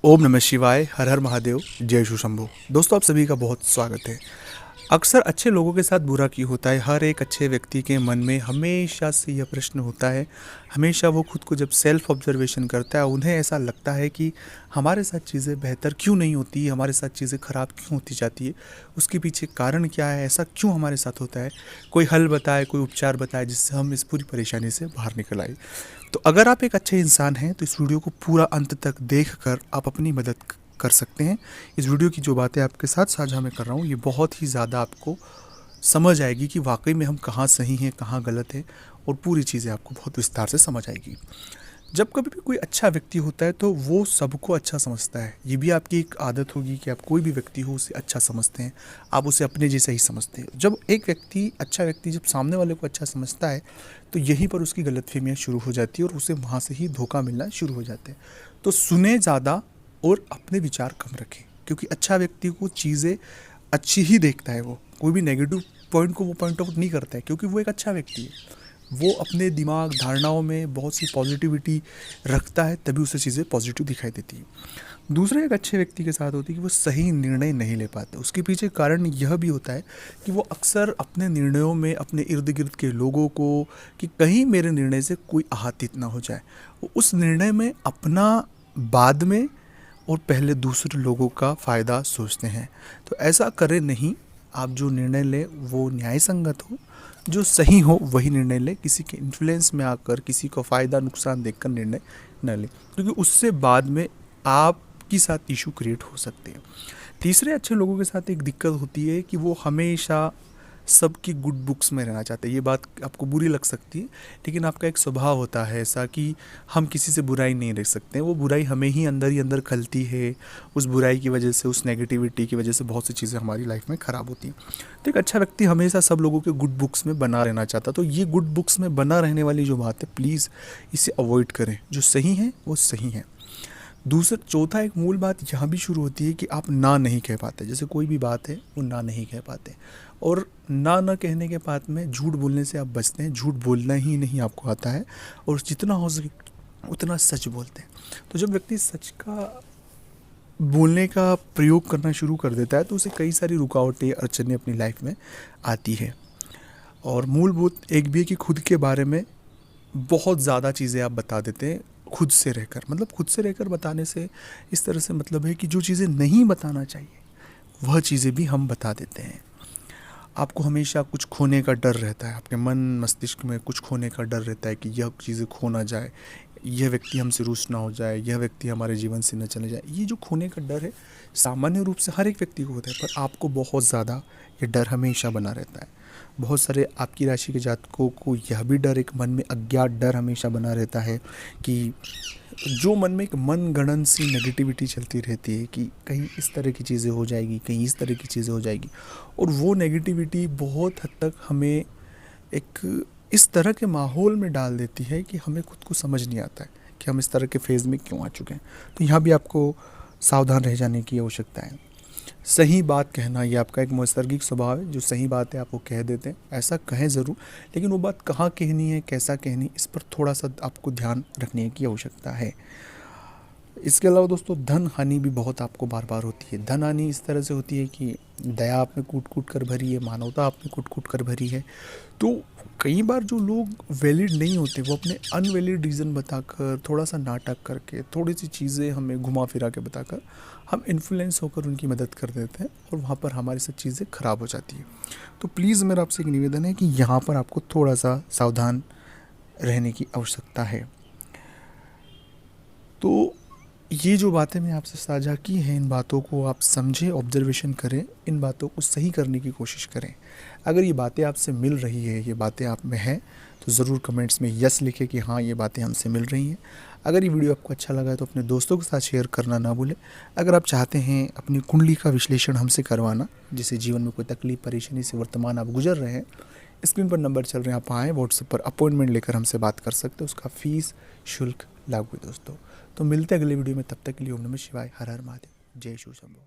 ओम नमः शिवाय, हर हर महादेव, जय शिव शंभो। दोस्तों, आप सभी का बहुत स्वागत है। अक्सर अच्छे लोगों के साथ बुरा क्यों होता है? हर एक अच्छे व्यक्ति के मन में हमेशा से यह प्रश्न होता है। हमेशा वो खुद को जब सेल्फ ऑब्जर्वेशन करता है, उन्हें ऐसा लगता है कि हमारे साथ चीज़ें बेहतर क्यों नहीं होती, हमारे साथ चीज़ें ख़राब क्यों होती जाती है, उसके पीछे कारण क्या है, ऐसा क्यों हमारे साथ होता है। कोई हल बताए, कोई उपचार बताए जिससे हम इस पूरी परेशानी से बाहर निकल आए। तो अगर आप एक अच्छे इंसान हैं तो इस वीडियो को पूरा अंत तक देख कर आप अपनी मदद कर सकते हैं। इस वीडियो की जो बातें आपके साथ साझा मैं कर रहा हूँ, ये बहुत ही ज़्यादा आपको समझ आएगी कि वाकई में हम कहाँ सही हैं, कहाँ गलत है, और पूरी चीज़ें आपको बहुत विस्तार से समझ आएगी। जब कभी भी कोई अच्छा व्यक्ति होता है तो वो सबको अच्छा समझता है। ये भी आपकी एक आदत होगी कि आप कोई भी व्यक्ति हो उसे अच्छा समझते हैं, आप उसे अपने जैसा ही समझते हैं। जब एक व्यक्ति, अच्छा व्यक्ति जब सामने वाले को अच्छा समझता है तो यहीं पर उसकी गलतफहमियाँ शुरू हो जाती है और उसे वहाँ से ही धोखा मिलना शुरू हो जाते हैं। तो सुने ज़्यादा और अपने विचार कम रखें, क्योंकि अच्छा व्यक्ति को चीज़ें अच्छी ही देखता है। वो कोई भी नेगेटिव पॉइंट को वो पॉइंट आउट नहीं करता है, क्योंकि वो एक अच्छा व्यक्ति है। वो अपने दिमाग, धारणाओं में बहुत सी पॉजिटिविटी रखता है, तभी उसे चीज़ें पॉजिटिव दिखाई देती है। दूसरे एक अच्छे व्यक्ति के साथ होती है कि वो सही निर्णय नहीं ले पाते। उसके पीछे कारण यह भी होता है कि वो अक्सर अपने निर्णयों में अपने इर्द गिर्द के लोगों को, कि कहीं मेरे निर्णय से कोई आहतित ना हो जाए, वो उस निर्णय में अपना बाद में और पहले दूसरे लोगों का फ़ायदा सोचते हैं। तो ऐसा करें नहीं। आप जो निर्णय लें वो न्याय संगत हो, जो सही हो वही निर्णय लें। किसी के इन्फ्लुएंस में आकर किसी को फ़ायदा नुकसान देखकर निर्णय न लें, क्योंकि उससे बाद में आपके साथ इशू क्रिएट हो सकते हैं। तीसरे अच्छे लोगों के साथ एक दिक्कत होती है कि वो हमेशा सबकी गुड बुक्स में रहना चाहते हैं। ये बात आपको बुरी लग सकती है, लेकिन आपका एक स्वभाव होता है ऐसा कि हम किसी से बुराई नहीं रख सकते। वो बुराई हमें ही अंदर खलती है। उस बुराई की वजह से, उस नेगेटिविटी की वजह से बहुत सी चीज़ें हमारी लाइफ में ख़राब होती हैं। तो एक अच्छा व्यक्ति हमेशा सब लोगों के गुड बुक्स में बना रहना चाहता। तो ये गुड बुक्स में बना रहने वाली जो बात है, प्लीज़ इसे अवॉइड करें। जो सही है वो सही है। चौथा एक मूल बात यहाँ भी शुरू होती है कि आप ना नहीं कह पाते। जैसे कोई भी बात है वो ना नहीं कह पाते, और ना कहने के बाद में झूठ बोलने से आप बचते हैं। झूठ बोलना ही नहीं आपको आता है, और जितना हो सके उतना सच बोलते हैं। तो जब व्यक्ति सच का बोलने का प्रयोग करना शुरू कर देता है तो उसे कई सारी रुकावटें, अड़चनें अपनी लाइफ में आती है। और मूलभूत एक भी है कि खुद के बारे में बहुत ज़्यादा चीज़ें आप बता देते हैं खुद से रहकर। मतलब खुद से रहकर बताने से इस तरह से मतलब है कि जो चीज़ें नहीं बताना चाहिए वह चीज़ें भी हम बता देते हैं। आपको हमेशा कुछ खोने का डर रहता है, आपके मन मस्तिष्क में कुछ खोने का डर रहता है कि यह चीज़ें खो ना जाए, यह व्यक्ति हमसे रूठ ना हो जाए, यह व्यक्ति हमारे जीवन से न चले जाए। ये जो खोने का डर है सामान्य रूप से हर एक व्यक्ति को होता है, पर आपको बहुत ज़्यादा ये डर हमेशा बना रहता है। बहुत सारे आपकी राशि के जातकों को यह भी डर, एक मन में अज्ञात डर हमेशा बना रहता है कि जो मन में एक मन गणन सी नेगेटिविटी चलती रहती है कि कहीं इस तरह की चीज़ें हो जाएगी, कहीं इस तरह की चीज़ें हो जाएगी। और वो नेगेटिविटी बहुत हद तक हमें एक इस तरह के माहौल में डाल देती है कि हमें खुद को समझ नहीं आता है कि हम इस तरह के फेज़ में क्यों आ चुके हैं। तो यहाँ भी आपको सावधान रह जाने की आवश्यकता है। सही बात कहना ये आपका एक नैसर्गिक स्वभाव है। जो सही बात है आप वो कह देते हैं, ऐसा कहें ज़रूर, लेकिन वो बात कहाँ कहनी है, कैसा कहनी, इस पर थोड़ा सा आपको ध्यान रखने की आवश्यकता है। इसके अलावा दोस्तों, धन हानि भी बहुत आपको बार बार होती है। धन हानि इस तरह से होती है कि दया आप में कूट कूट कर भरी है, मानवता आप में कूट कूट कर भरी है। तो कई बार जो लोग वैलिड नहीं होते वो अपने अनवैलिड रीज़न बताकर, थोड़ा सा नाटक करके, थोड़ी सी चीज़ें हमें घुमा फिरा के बताकर हम इन्फ्लुएंस होकर उनकी मदद कर देते हैं, और वहाँ पर हमारी सब चीज़ें ख़राब हो जाती है। तो प्लीज़ मेरा आपसे एक निवेदन है कि यहाँ पर आपको थोड़ा सा सावधान रहने की आवश्यकता है। तो ये जो बातें मैं आपसे साझा की हैं, इन बातों को आप समझें, ऑब्जर्वेशन करें, इन बातों को सही करने की कोशिश करें। अगर ये बातें आपसे मिल रही है, ये बातें आप में हैं, तो ज़रूर कमेंट्स में यस लिखें कि हाँ ये बातें हमसे मिल रही हैं। अगर ये वीडियो आपको अच्छा लगा है तो अपने दोस्तों के साथ शेयर करना ना भूलें। अगर आप चाहते हैं अपनी कुंडली का विश्लेषण हमसे करवाना, जिसे जीवन में कोई तकलीफ परेशानी से वर्तमान आप गुजर रहे हैं, स्क्रीन पर नंबर चल रहे हैं, आप आएँ व्हाट्सएप पर अपॉइंटमेंट लेकर हमसे बात कर सकते हैं। उसका फ़ीस शुल्क लागू है दोस्तों। तो मिलते हैं अगले वीडियो में, तब तक के लिए ओम नमः शिवाय, हर हर महादेव, जय शिव शंभो।